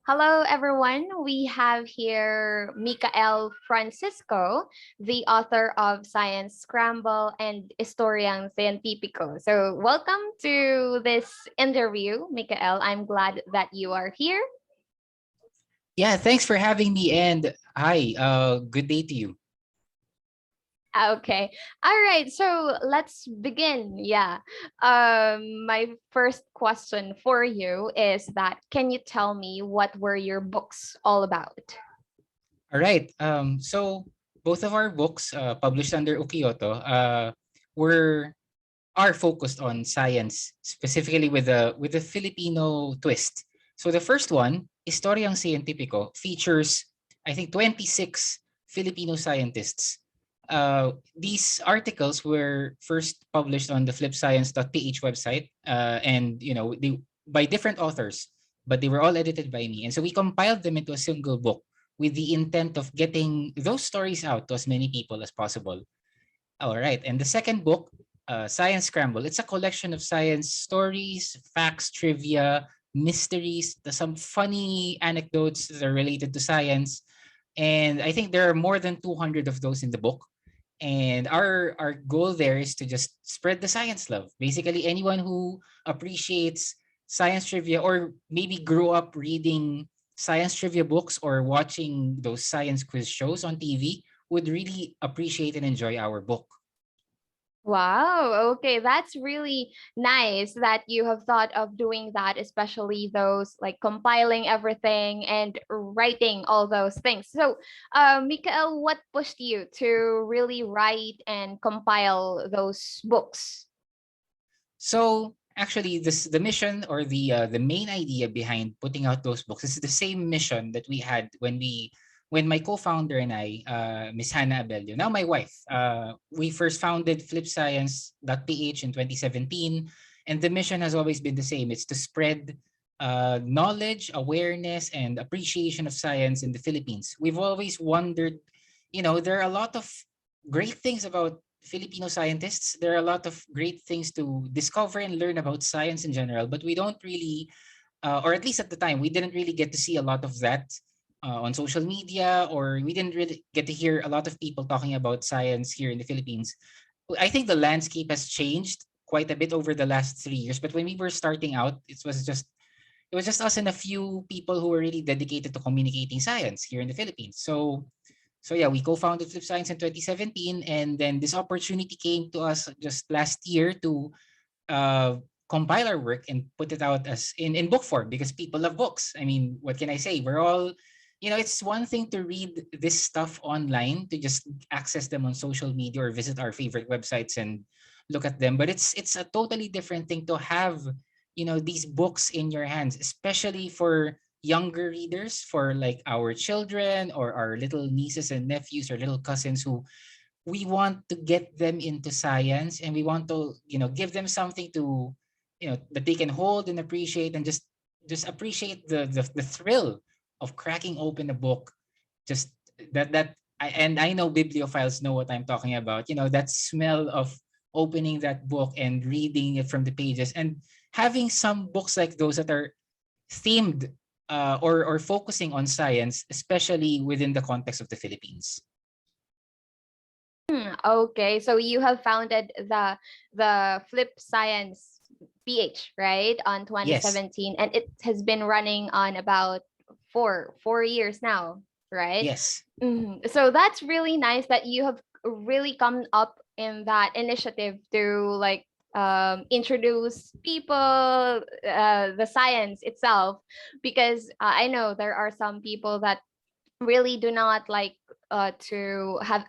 Hello, everyone. We have here Mikael Francisco, the author of Science Scramble and Istoryang Siyentipiko. So, welcome to this interview, Mikael. I'm glad that you are here. Yeah, thanks for having me, and hi, good day to you. Okay. All right. So let's begin. Yeah. My first question for you is that can you tell me what were your books all about? All right, so both of our books, published under Ukiyoto, were are focused on science, specifically with a Filipino twist. So the first one, Istoryang Siyentipiko, features I think 26 Filipino scientists. These articles were first published on the flipscience.ph website, and they by different authors, but they were all edited by me, and so we compiled them into a single book with the intent of getting those stories out to as many people as possible. All right. And the second book, Science Scramble, it's a collection of science stories, facts, trivia, mysteries, some funny anecdotes that are related to science. And I think there are more than 200 of those in the book. And our goal there is to just spread the science love. Basically, anyone who appreciates science trivia or maybe grew up reading science trivia books or watching those science quiz shows on TV would really appreciate and enjoy our book. Wow. Okay. That's really nice that you have thought of doing that, especially those like compiling everything and writing all those things. So, Mikael, what pushed you to really write and compile those books? So actually, the mission or the main idea behind putting out those books is the same mission that we had when my co-founder and I, Miss Hannah Abelio, now my wife, we first founded flipscience.ph in 2017, and the mission has always been the same. It's to spread knowledge, awareness, and appreciation of science in the Philippines. We've always wondered, there are a lot of great things about Filipino scientists. There are a lot of great things to discover and learn about science in general, but we don't really, or at least at the time, we didn't really get to see a lot of that on social media, or we didn't really get to hear a lot of people talking about science here in the Philippines. I think the landscape has changed quite a bit over the last 3 years, but when we were starting out, it was just us and a few people who were really dedicated to communicating science here in the Philippines. So yeah, we co-founded Flip Science in 2017, and then this opportunity came to us just last year to uh, compile our work and put it out as in book form because people love books. I mean, what can I say? We're all, it's one thing to read this stuff online, to just access them on social media or visit our favorite websites and look at them, but it's a totally different thing to have, these books in your hands, especially for younger readers, for like our children or our little nieces and nephews or little cousins who we want to get them into science, and we want to give them something to that they can hold and appreciate, and just appreciate the thrill of cracking open a book. Just and I know bibliophiles know what I'm talking about, that smell of opening that book and reading it from the pages, and having some books like those that are themed, or focusing on science, especially within the context of the Philippines. Okay, so you have founded the Flip Science PH, right, on Yes. 2017, and it has been running on about four years now, right? Yes. So that's really nice that you have really come up in that initiative to like introduce people the science itself, because I know there are some people that really do not like to have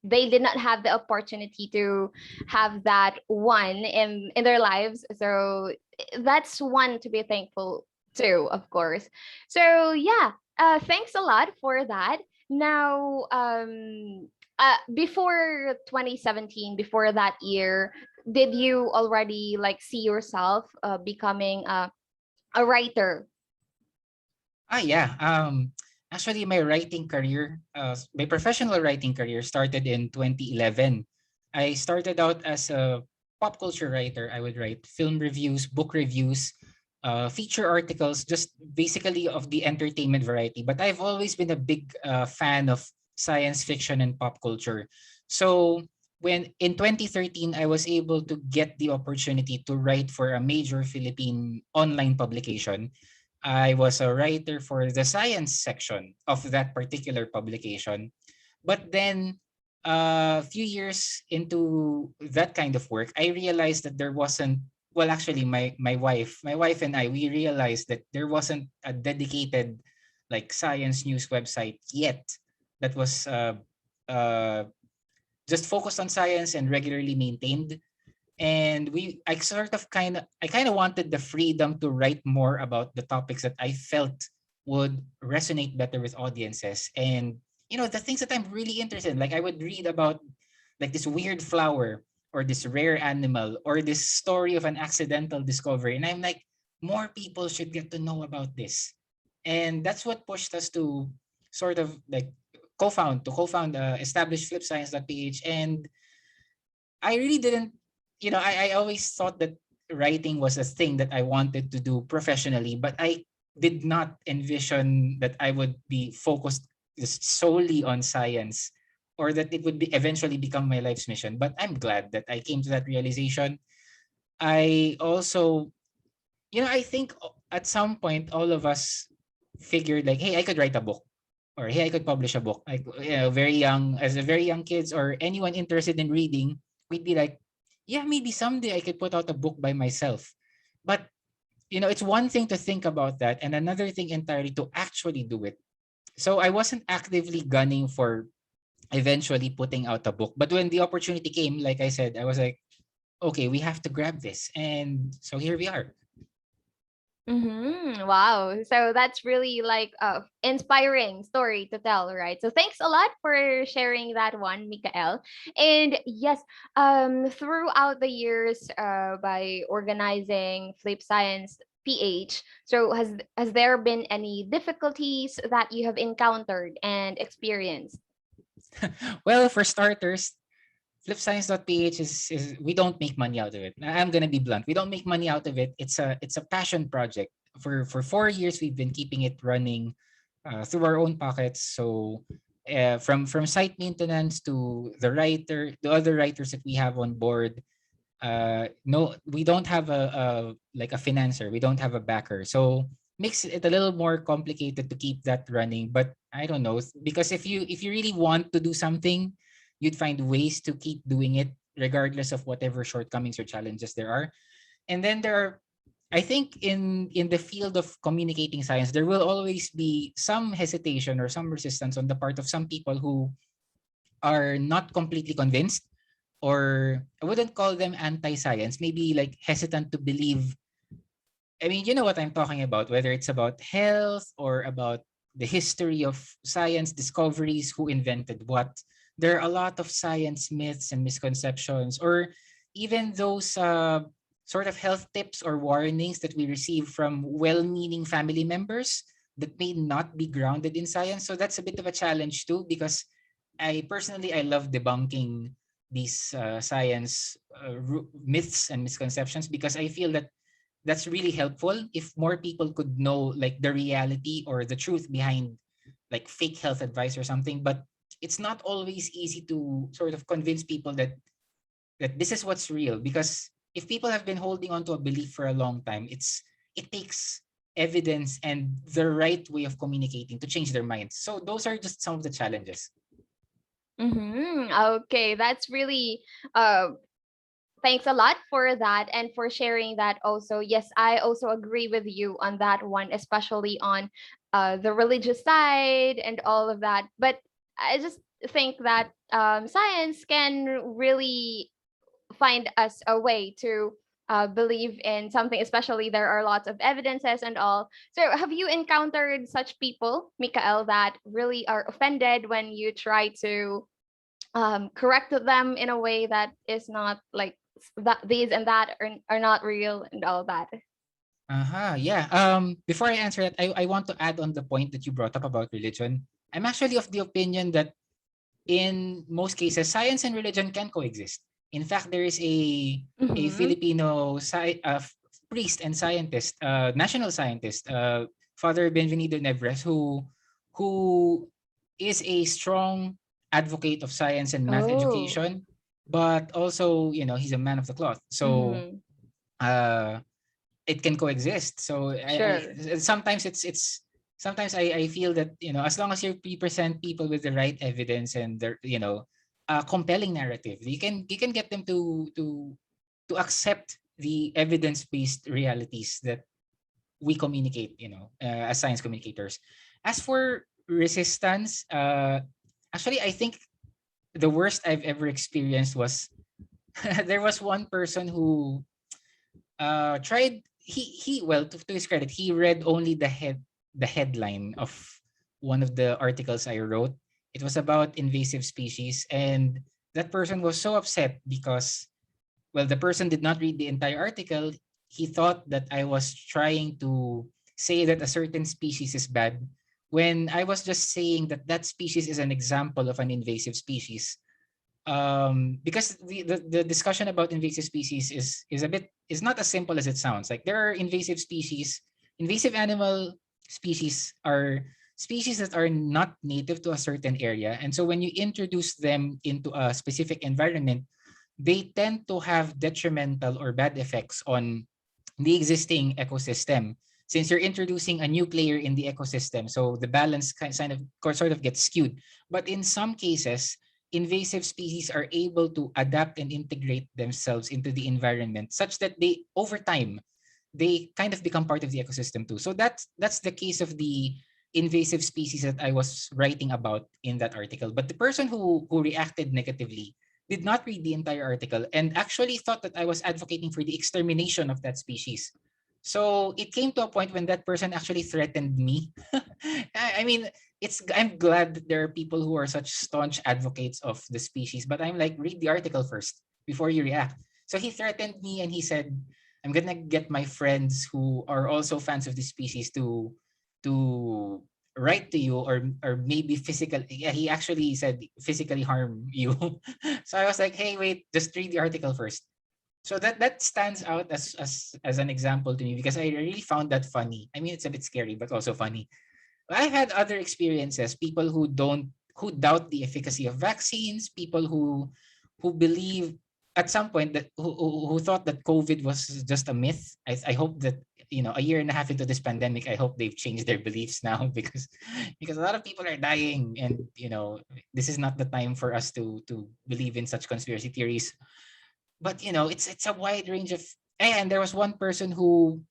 they did not have the opportunity to have that one in their lives, so that's one to be thankful to, of course. So yeah, thanks a lot for that. Now before 2017, before that year, did you already like see yourself becoming a writer? Yeah. Actually, my professional writing career started in 2011. I started out as a pop culture writer. I would write film reviews, book reviews, feature articles, just basically of the entertainment variety. But I've always been a big fan of science fiction and pop culture. So when in 2013, I was able to get the opportunity to write for a major Philippine online publication. I was a writer for the science section of that particular publication. But then a few years into that kind of work, I realized that there wasn't, well, actually my wife and I, we realized that there wasn't a dedicated like science news website yet that was uh, just focused on science and regularly maintained. And I kind of wanted the freedom to write more about the topics that I felt would resonate better with audiences, and the things that I'm really interested in. Like I would read about like this weird flower or this rare animal or this story of an accidental discovery, and I'm like, more people should get to know about this. And that's what pushed us to sort of like co-found establish flipscience.ph. And I really didn't, I always thought that writing was a thing that I wanted to do professionally, but I did not envision that I would be focused just solely on science, or that it would be eventually become my life's mission. But I'm glad that I came to that realization. I also, I think at some point all of us figured like, hey, I could write a book, or hey, I could publish a book. Like, very young, as a very young kids or anyone interested in reading, we'd be like, yeah, maybe someday I could put out a book by myself. But it's one thing to think about that, and another thing entirely to actually do it. So I wasn't actively gunning for eventually putting out a book. But when the opportunity came, like I said, I was like, okay, we have to grab this. And so here we are. Wow. So that's really like a inspiring story to tell, right? So thanks a lot for sharing that one, Mikael. And yes, throughout the years, by organizing Flip Science PH, so has there been any difficulties that you have encountered and experienced? Well, for starters, flipscience.ph is we don't make money out of it. I'm gonna be blunt. We don't make money out of it. It's a passion project. For 4 years, we've been keeping it running through our own pockets. So from site maintenance to the other writers that we have on board. No, we don't have a financer. We don't have a backer. So makes it a little more complicated to keep that running. But I don't know, because if you really want to do something, you'd find ways to keep doing it regardless of whatever shortcomings or challenges there are. And then there are, I think, in the field of communicating science, there will always be some hesitation or some resistance on the part of some people who are not completely convinced, or I wouldn't call them anti-science, maybe like hesitant to believe. I mean, you know what I'm talking about, whether it's about health or about the history of science discoveries, who invented what. There are a lot of science myths and misconceptions, or even those sort of health tips or warnings that we receive from well-meaning family members that may not be grounded in science. So that's a bit of a challenge too, because I love debunking these science myths and misconceptions, because I feel that that's really helpful if more people could know like the reality or the truth behind like fake health advice or something. But it's not always easy to sort of convince people that this is what's real, because if people have been holding on to a belief for a long time, it takes evidence and the right way of communicating to change their minds. So those are just some of the challenges. Okay, that's really thanks a lot for that and for sharing that also. Yes, I also agree with you on that one, especially on the religious side and all of that. But I just think that science can really find us a way to believe in something, especially there are lots of evidences and all. So have you encountered such people, Mikael, that really are offended when you try to correct them in a way that is not like that these and that are not real and all that? Yeah. Before I answer that, I want to add on the point that you brought up about religion. I'm actually of the opinion that in most cases, science and religion can coexist. In fact, there is a Mm-hmm. Filipino priest and scientist, national scientist, Father Benvenido Nevres, who is a strong advocate of science and math Oh. education, but also, he's a man of the cloth. So Mm-hmm. uh, it can coexist. So Sure. sometimes sometimes I feel that, as long as you present people with the right evidence and the, compelling narrative, you can get them to accept the evidence-based realities that we communicate, as science communicators. As for resistance, actually, I think the worst I've ever experienced was there was one person who tried he well, to his credit, he read only the headline of one of the articles I wrote. It was about invasive species, and that person was so upset because, well, the person did not read the entire article. He thought that I was trying to say that a certain species is bad, when I was just saying that that species is an example of an invasive species. Because the discussion about invasive species is not as simple as it sounds. Like, there are invasive species, invasive animal species are species that are not native to a certain area, and so when you introduce them into a specific environment, they tend to have detrimental or bad effects on the existing ecosystem, since you're introducing a new player in the ecosystem. So the balance sort of gets skewed. But in some cases, invasive species are able to adapt and integrate themselves into the environment such that they, over time, they kind of become part of the ecosystem too. So that's the case of the invasive species that I was writing about in that article. But the person who reacted negatively did not read the entire article and actually thought that I was advocating for the extermination of that species. So it came to a point when that person actually threatened me. I mean, I'm glad that there are people who are such staunch advocates of the species, but I'm like, read the article first before you react. So he threatened me and he said, I'm gonna get my friends who are also fans of the species to write to you, or maybe physical. Yeah, he actually said physically harm you. So I was like, hey, wait, just read the article first. So that stands out as an example to me because I really found that funny. I mean, it's a bit scary, but also funny. I've had other experiences, people who doubt the efficacy of vaccines, people who believe at some point that who thought that COVID was just a myth. I hope that, a year and a half into this pandemic, I hope they've changed their beliefs now because a lot of people are dying, and this is not the time for us to believe in such conspiracy theories. But it's a wide range of. And there was one person who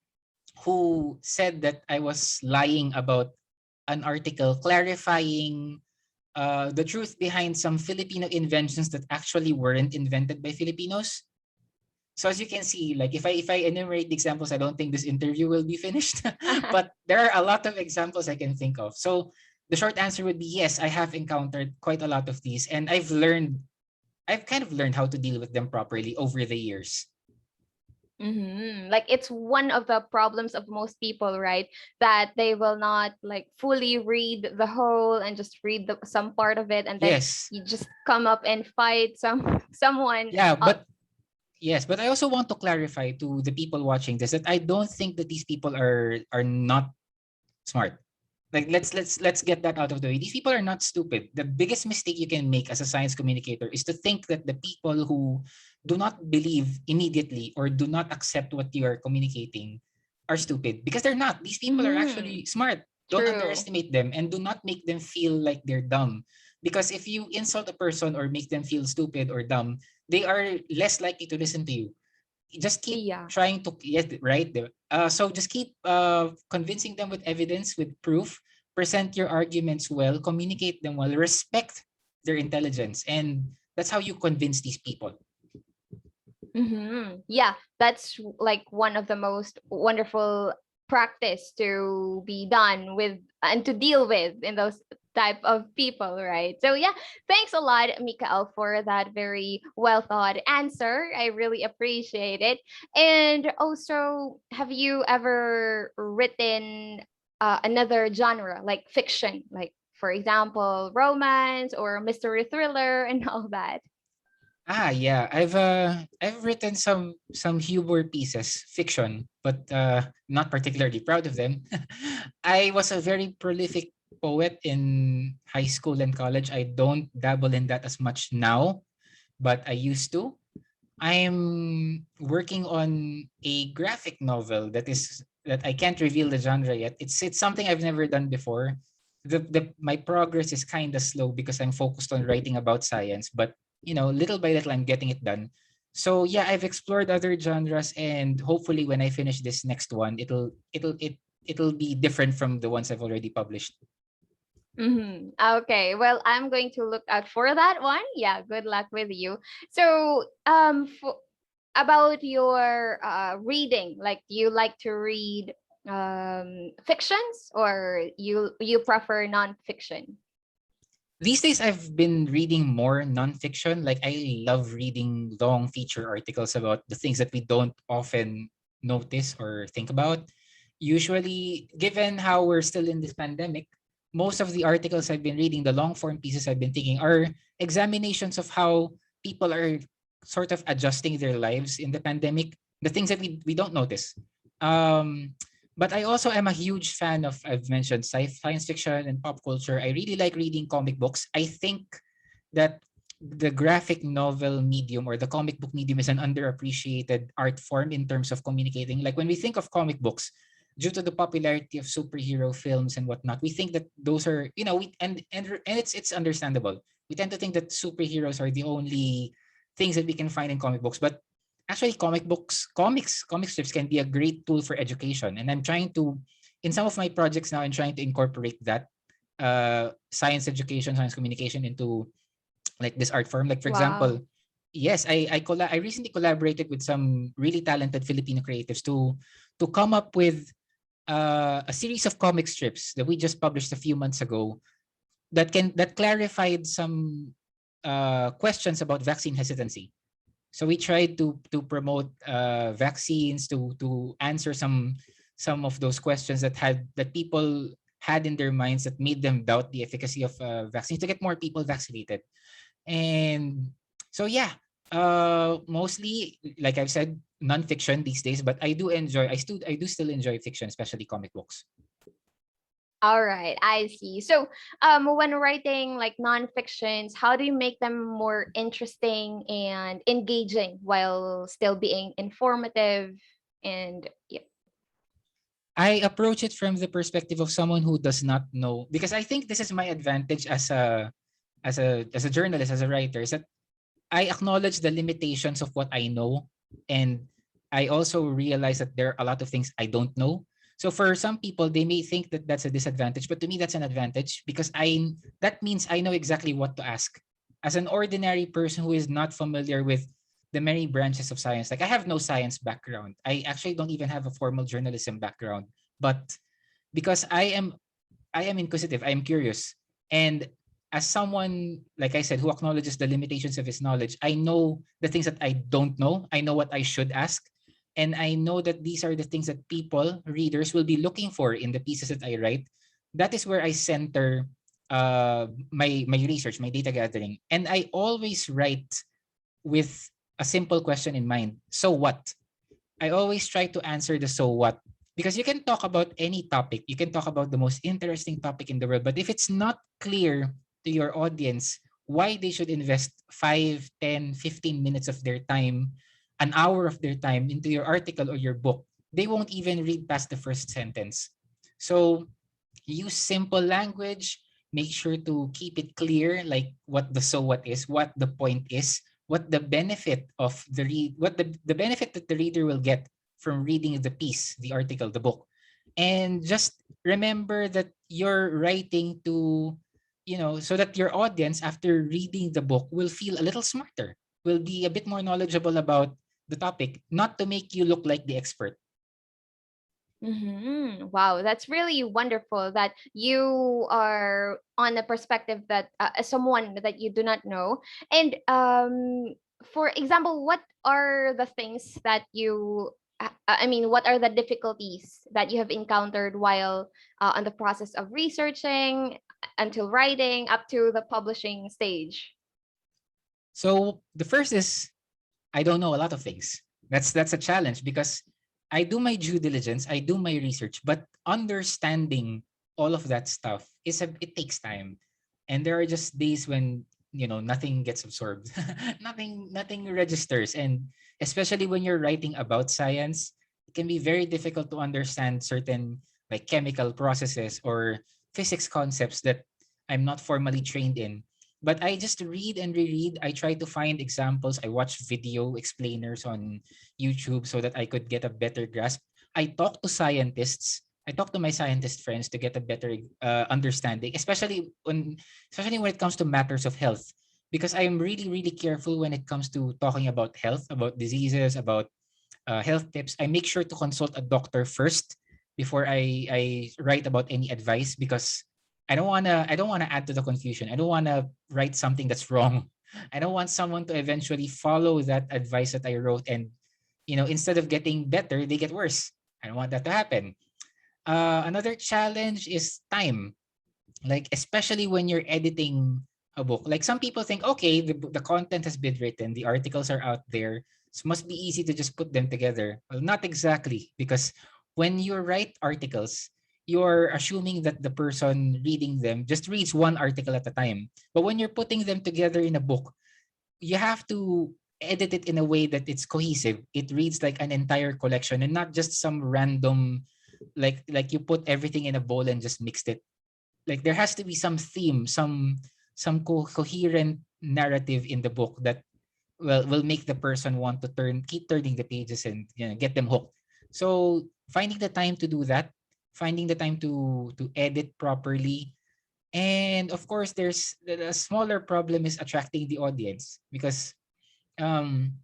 said that I was lying about an article clarifying the truth behind some Filipino inventions that actually weren't invented by Filipinos. So as you can see, like, if I enumerate the examples, I don't think this interview will be finished. But there are a lot of examples I can think of. So the short answer would be yes, I have encountered quite a lot of these, and I've kind of learned how to deal with them properly over the years. Like, it's one of the problems of most people, right? That they will not like fully read the whole and just read some part of it, and then Yes. you just come up and fight someone. Yeah, but yes, but I also want to clarify to the people watching this that I don't think that these people are not smart. Like, let's get that out of the way. These people are not stupid. The biggest mistake you can make as a science communicator is to think that the people who do not believe immediately or do not accept what you are communicating are stupid, because they're not. These people are Mm-hmm. actually smart. Don't True. underestimate them, and do not make them feel like they're dumb. Because if you insult a person or make them feel stupid or dumb, they are less likely to listen to you. Just keep Yeah. trying to, yes, right there. So just keep convincing them with evidence, with proof. Present your arguments well, communicate them well, respect their intelligence, and that's how you convince these people. Yeah, that's like one of the most wonderful practice to be done with and to deal with in those type of people, right? So yeah, thanks a lot, Mikael, for that very well thought answer. I really appreciate it. And also, have you ever written another genre like fiction, like for example, romance or mystery thriller and all that? Yeah, I've written some humor pieces, fiction, but not particularly proud of them. I was a very prolific poet in high school and college. I don't dabble in that as much now, but I used to. I'm working on a graphic novel that I can't reveal the genre yet. It's something I've never done before. The my progress is kind of slow because I'm focused on writing about science, but little by little I'm getting it done. So yeah, I've explored other genres, and hopefully when I finish this next one, it'll be different from the ones I've already published. Okay, well, I'm going to look out for that one. Yeah, good luck with you. So, about your reading, like, do you like to read fictions, or you prefer nonfiction? These days, I've been reading more nonfiction. Like, I love reading long feature articles about the things that we don't often notice or think about. Usually, given how we're still in this pandemic, most of the articles I've been reading, the long form pieces I've been taking, are examinations of how people are sort of adjusting their lives in the pandemic, the things that we don't notice. Um, but I also am a huge fan of, I've mentioned, science fiction and pop culture. I really like reading comic books. I think that the graphic novel medium or the comic book medium is an underappreciated art form in terms of communicating. Like when we think of comic books, due to the popularity of superhero films and whatnot, we think that those are, and it's understandable. We tend to think that superheroes are the only things that we can find in comic books, but actually comic books, comic strips can be a great tool for education. And I'm trying to, in some of my projects now, I'm trying to incorporate that science education, science communication into like this art form. Like for Wow. example, yes, I recently collaborated with some really talented Filipino creatives to come up with a series of comic strips that we just published a few months ago that clarified some questions about vaccine hesitancy. So we tried to promote vaccines, to answer some of those questions that people had in their minds that made them doubt the efficacy of vaccines, to get more people vaccinated. And so yeah, mostly, like I've said, nonfiction these days, but I do still enjoy fiction, especially comic books. All right, I see. So, when writing like nonfictions, how do you make them more interesting and engaging while still being informative? And yeah. I approach it from the perspective of someone who does not know, because I think this is my advantage as a journalist, as a writer, is that I acknowledge the limitations of what I know, and I also realize that there are a lot of things I don't know. So for some people, they may think that that's a disadvantage, but to me, that's an advantage because that means I know exactly what to ask. As an ordinary person who is not familiar with the many branches of science, like I have no science background. I actually don't even have a formal journalism background, but because I am inquisitive. I am curious. And as someone, like I said, who acknowledges the limitations of his knowledge, I know the things that I don't know. I know what I should ask. And I know that these are the things that people, readers, will be looking for in the pieces that I write. That is where I center my research, my data gathering. And I always write with a simple question in mind. So what? I always try to answer the so what, because you can talk about any topic. You can talk about the most interesting topic in the world, but if it's not clear to your audience why they should invest 5, 10, 15 minutes of their time, an hour of their time into your article or your book, they won't even read past the first sentence. So use simple language, make sure to keep it clear, like what the so what is, what the point is, what the benefit of the read what the benefit that the reader will get from reading the piece, the article, the book. And just remember that you're writing to, so that your audience, after reading the book, will feel a little smarter, will be a bit more knowledgeable about the topic, not to make you look like the expert. Wow, that's really wonderful that you are on a perspective that as someone that you do not know. And for example, what are the things that I mean, what are the difficulties that you have encountered while on the process of researching until writing up to the publishing stage? So the first is I don't know a lot of things. That's a challenge because I do my due diligence, I do my research, but understanding all of that stuff it takes time. And there are just days when nothing gets absorbed. Nothing registers. And especially when you're writing about science, it can be very difficult to understand certain like chemical processes or physics concepts that I'm not formally trained in. But I just read and reread. I try to find examples. I watch video explainers on YouTube so that I could get a better grasp. I talk to scientists. I talk to my scientist friends to get a better understanding, especially when it comes to matters of health, because I am really really careful when it comes to talking about health, about diseases, about health tips. I make sure to consult a doctor first before I write about any advice, because I don't wanna add to the confusion. I don't wanna write something that's wrong. I don't want someone to eventually follow that advice that I wrote, and instead of getting better, they get worse. I don't want that to happen. Another challenge is time, like especially when you're editing a book. Like some people think, okay, the content has been written, the articles are out there, so it must be easy to just put them together. Well, not exactly, because when you write articles, you're assuming that the person reading them just reads one article at a time. But when you're putting them together in a book, you have to edit it in a way that it's cohesive. It reads like an entire collection and not just some random, like you put everything in a bowl and just mixed it. Like there has to be some theme, some coherent narrative in the book that will make the person want to keep turning the pages and get them hooked. So finding the time to do that, finding the time to edit properly, and of course there's the smaller problem is attracting the audience, because um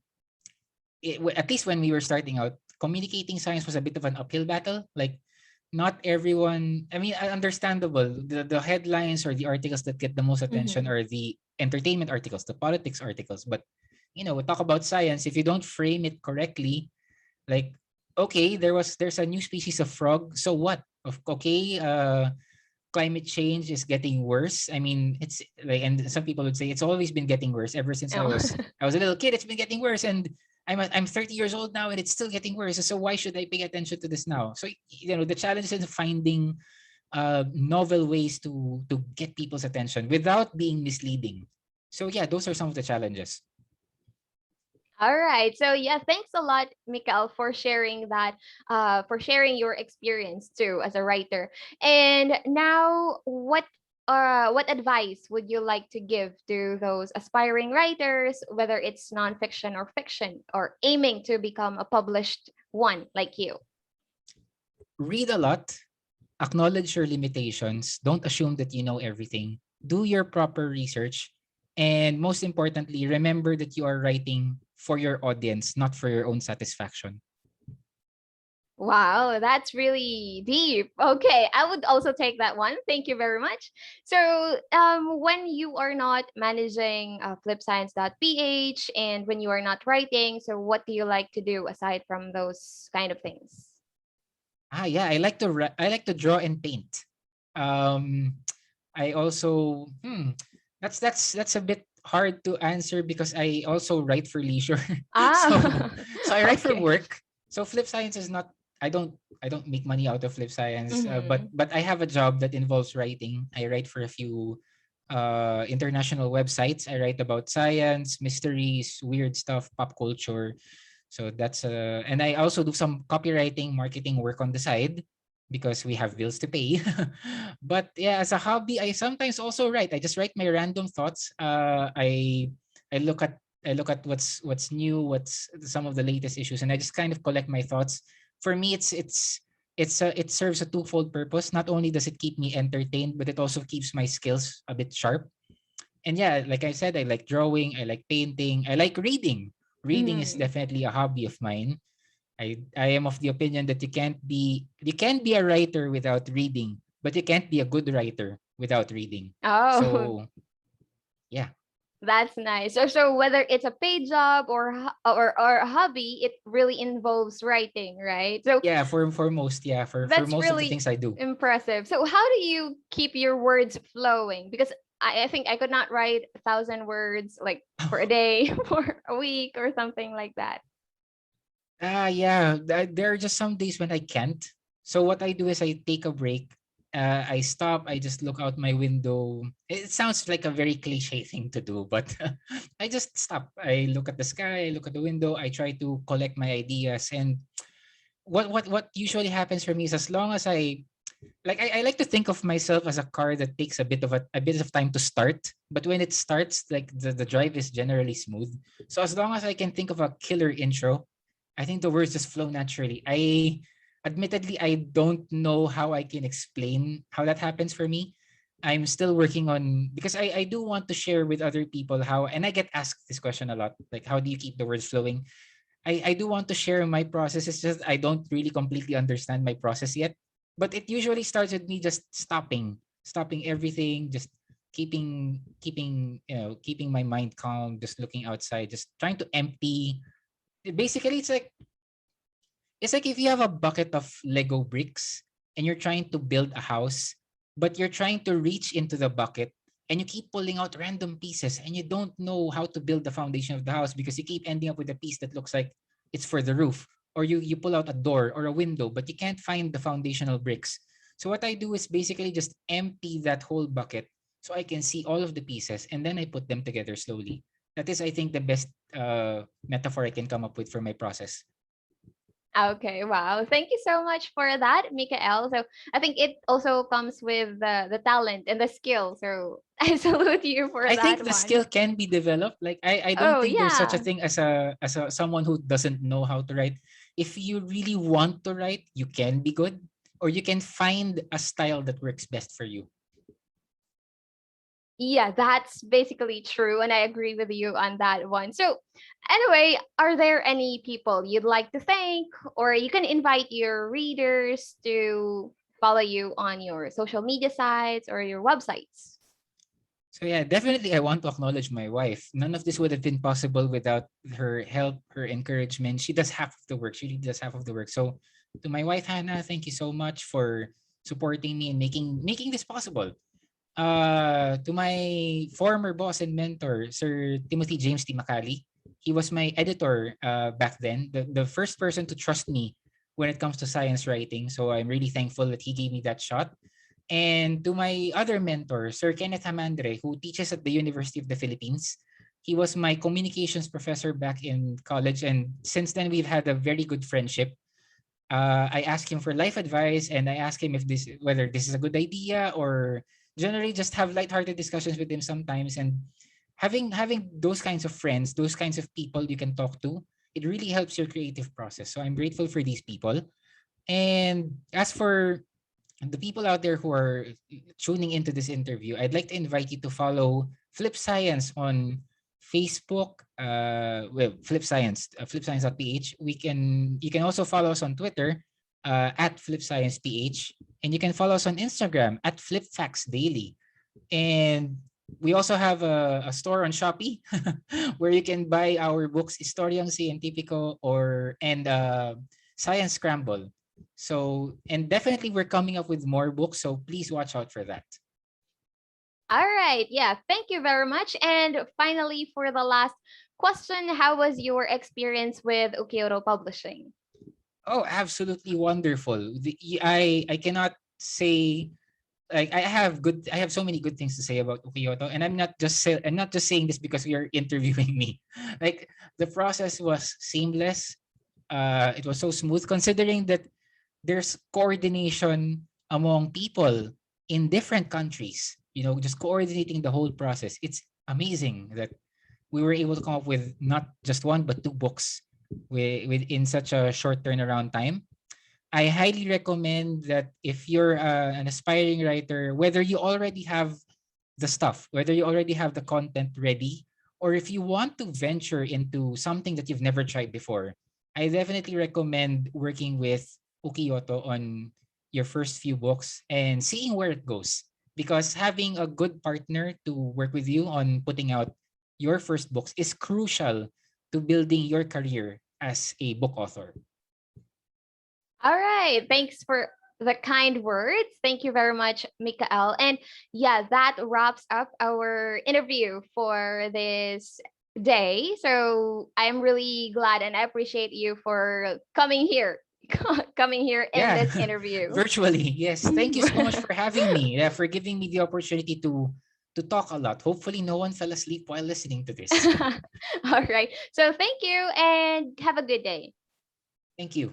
at least when we were starting out, communicating science was a bit of an uphill battle. Like not everyone, I mean, understandable. The headlines or the articles that get the most attention Mm-hmm. are the entertainment articles, the politics articles. But we talk about science. If you don't frame it correctly, like okay, there's a new species of frog. So what? Okay, climate change is getting worse. I mean, it's like, and some people would say it's always been getting worse ever since I Oh. was I was a little kid. It's been getting worse, and I'm 30 years old now, and it's still getting worse. So why should I pay attention to this now? So the challenge is finding novel ways to get people's attention without being misleading. So yeah, those are some of the challenges. All right. So yeah, thanks a lot, Mikael, for sharing that, for sharing your experience too as a writer. And now, what advice would you like to give to those aspiring writers, whether it's nonfiction or fiction, or aiming to become a published one like you? Read a lot, acknowledge your limitations, don't assume that you know everything, do your proper research, and most importantly, remember that you are writing for your audience, not for your own satisfaction. Wow, that's really deep. Okay, I would also take that one. Thank you very much. So, when you are not managing flipscience.ph and when you are not writing, so what do you like to do aside from those kind of things? Yeah, I like to draw and paint. Um, I also that's a bit hard to answer because I also write for leisure. so Ah, so I write for okay. work. So flip science is not. I don't make money out of flip science, but Mm-hmm. but I have a job that involves writing. I write for a few international websites. I write about science, mysteries, weird stuff, pop culture. So that's and I also do some copywriting, marketing work on the side because we have bills to pay. But yeah, as a hobby, I sometimes also write. I just write my random thoughts. I look at what's new, what's some of the latest issues, and I just kind of collect my thoughts. For me, it serves a twofold purpose. Not only does it keep me entertained, but it also keeps my skills a bit sharp. And yeah, like I said, I like drawing, I like painting, I like reading. Reading is Mm-hmm. definitely a hobby of mine. I am of the opinion that you can't be a writer without reading, but you can't be a good writer without reading. Oh, So yeah. that's nice. So whether it's a paid job or a hobby, it really involves writing, right? So Yeah, for most, for that's most of the really things I do. impressive. So how do you keep your words flowing? Because I think I could not write 1,000 words like for a day, for a week, or something like that. Yeah. There are just some days when I can't. So what I do is I take a break. I stop. I just look out my window. It sounds like a very cliche thing to do, but I just stop. I look at the sky. I look at the window. I try to collect my ideas. And what usually happens for me is, as long as I like to think of myself as a car that takes a bit of time to start, but when it starts, like the drive is generally smooth. So as long as I can think of a killer intro, I think the words just flow naturally. I admittedly I don't know how I can explain how that happens for me. I'm still working on, because I do want to share with other people how, and I get asked this question a lot, like how do you keep the words flowing? I do want to share my process. It's just I don't really completely understand my process yet. But it usually starts with me just stopping everything, just keeping my mind calm, just looking outside, just trying to empty. Basically, it's like if you have a bucket of Lego bricks and you're trying to build a house, but you're trying to reach into the bucket and you keep pulling out random pieces and you don't know how to build the foundation of the house because you keep ending up with a piece that looks like it's for the roof, or you pull out a door or a window but you can't find the foundational bricks. So what I do is basically just empty that whole bucket so I can see all of the pieces and then I put them together slowly. That is, I think, the best metaphor I can come up with for my process. Okay, wow. Thank you so much for that, Mikael. So I think it also comes with the talent and the skill. So I salute you for I think that the one. skill can be developed. Like I don't Oh, think there's such a yeah. thing as a someone who doesn't know how to write. If you really want to write, you can be good, or you can find a style that works best for you. Yeah, that's basically true. And I agree with you on that one. So, anyway, are there any people you'd like to thank, or you can invite your readers to follow you on your social media sites or your websites? So yeah, definitely I want to acknowledge my wife. None of this would have been possible without her help, her encouragement. She does half of the work. She really does half of the work. So to my wife Hannah, thank you so much for supporting me and making this possible. To my former boss and mentor, Sir Timothy James T. Macali. He was my editor back then, the first person to trust me when it comes to science writing. So I'm really thankful that he gave me that shot. And to my other mentor, Sir Kenneth Hamandre, who teaches at the University of the Philippines. He was my communications professor back in college. And since then, we've had a very good friendship. I asked him for life advice, and I asked him if whether this is a good idea, or generally just have lighthearted discussions with him sometimes. And having those kinds of friends, those kinds of people you can talk to, it really helps your creative process. So I'm grateful for these people. And as for the people out there who are tuning into this interview, I'd like to invite you to follow Flip Science on Facebook. Flip Science, flipscience.ph. You can also follow us on Twitter at Flip Science PH, and you can follow us on Instagram at Flip Facts Daily. And we also have a store on Shopee where you can buy our books Istoryang Siyentipiko and Science Scramble. So, and definitely we're coming up with more books, so please watch out for that. All right. Yeah. Thank you very much. And finally, for the last question, how was your experience with Ukiyoto Publishing? Oh, absolutely wonderful. I cannot say, like, I have so many good things to say about Ukiyoto, and I'm not just saying this because you're interviewing me. Like, the process was seamless. It was so smooth considering that there's coordination among people in different countries, just coordinating the whole process. It's amazing that we were able to come up with not just one but two books within such a short turnaround time. I highly recommend that if you're an aspiring writer, whether you already have the stuff, whether you already have the content ready, or if you want to venture into something that you've never tried before, I definitely recommend working with Ukiyoto on your first few books and seeing where it goes. Because having a good partner to work with you on putting out your first books is crucial to building your career as a book author. All right. Thanks for the kind words. Thank you very much, Mikael. And yeah, that wraps up our interview for this day. So I'm really glad and I appreciate you for coming here, coming here in Yeah, this interview. virtually. Yes. Thank you so much for having me. Yeah, for giving me the opportunity to talk a lot. Hopefully, no one fell asleep while listening to this. All right. So thank you and have a good day. Thank you.